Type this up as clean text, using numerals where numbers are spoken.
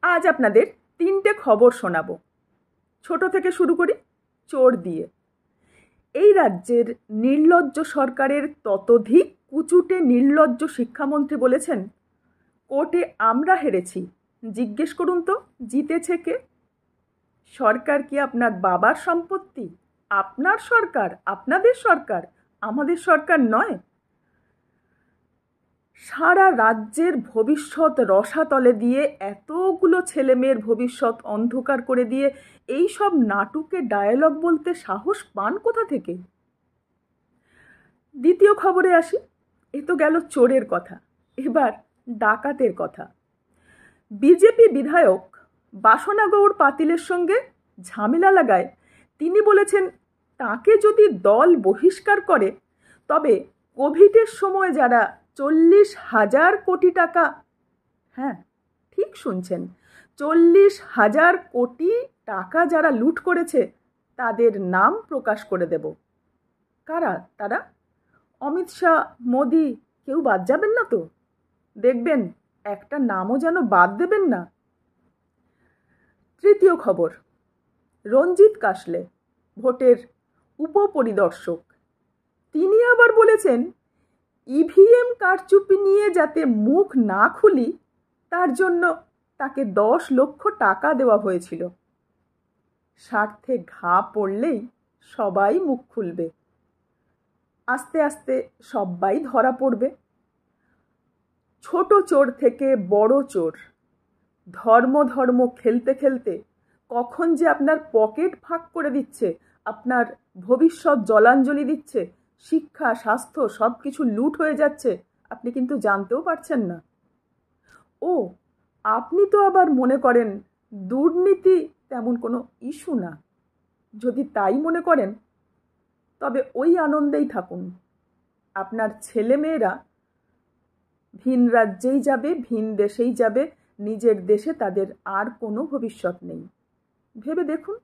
আজ আপনাদের 3টে খবর শোনাবো। ছোট থেকে শুরু করি, চোর দিয়ে। এই রাজ্যের নির্লজ্জ সরকারের ততোধিক কুচুটে নির্লজ্জ শিক্ষামন্ত্রী বলেছেন, কোর্টে আমরা হেরেছি, জিজ্ঞেস করুন তো জিতেছে কে। সরকার কি আপনার বাবার সম্পত্তি? আপনার সরকার, আপনাদের সরকার, আমাদের সরকার নয়। সারা রাজ্যের ভবিষ্যৎ রসাতলে দিয়ে এতগুলো ছেলেমেয়ের ভবিষ্যৎ অন্ধকার করে দিয়ে এই সব নাটুকে ডায়ালগ বলতে সাহস পান কোথা থেকে? দ্বিতীয় খবরে আসি। এ তো গেল চোরের কথা, এবার ডাকাতের কথা। বিজেপি বিধায়ক বাসনা গৌড় পাতিলের সঙ্গে ঝামেলা লাগায় তিনি বলেছেন, তাকে যদি দল বহিষ্কার করে তবে কোভিডের সময় যারা 40,000 কোটি টাকা, হ্যাঁ ঠিক শুনছেন, 40,000 কোটি টাকা যারা লুট করেছে তাদের নাম প্রকাশ করে দেব। কারা তারা? অমিত শাহ, মোদি, কেউ বাদ যাবেন না তো? দেখবেন একটা নামও যেন বাদ দেবেন না। তৃতীয় খবর, রঞ্জিত কাসলে, ভোটের উপপরিদর্শক, তিনি আবার বলেছেন ইভিএম কারচুপি নিয়ে যাতে মুখ না খুলি তার জন্য তাকে 10 লক্ষ টাকা দেওয়া হয়েছিল। স্বার্থে ঘা পড়লেই সবাই মুখ খুলবে, আস্তে আস্তে সবাই ধরা পড়বে। ছোট চোর থেকে বড় চোর, ধর্ম ধর্ম খেলতে খেলতে কখন যে আপনার পকেট ফাঁক করে দিচ্ছে, আপনার ভবিষ্যৎ জলাঞ্জলি দিচ্ছে, শিক্ষা স্বাস্থ্য সব কিছু লুট হয়ে যাচ্ছে, আপনি কিন্তু জানতেও পারছেন না। ও, আপনি তো আবার মনে করেন দুর্নীতি তেমন কোনো ইস্যু না। যদি তাই মনে করেন তবে ওই আনন্দেই থাকুন। আপনার ছেলেমেয়েরা ভিন রাজ্যেই যাবে, ভিন দেশেই যাবে, নিজের দেশে তাদের আর কোনো ভবিষ্যৎ নেই। ভেবে দেখুন।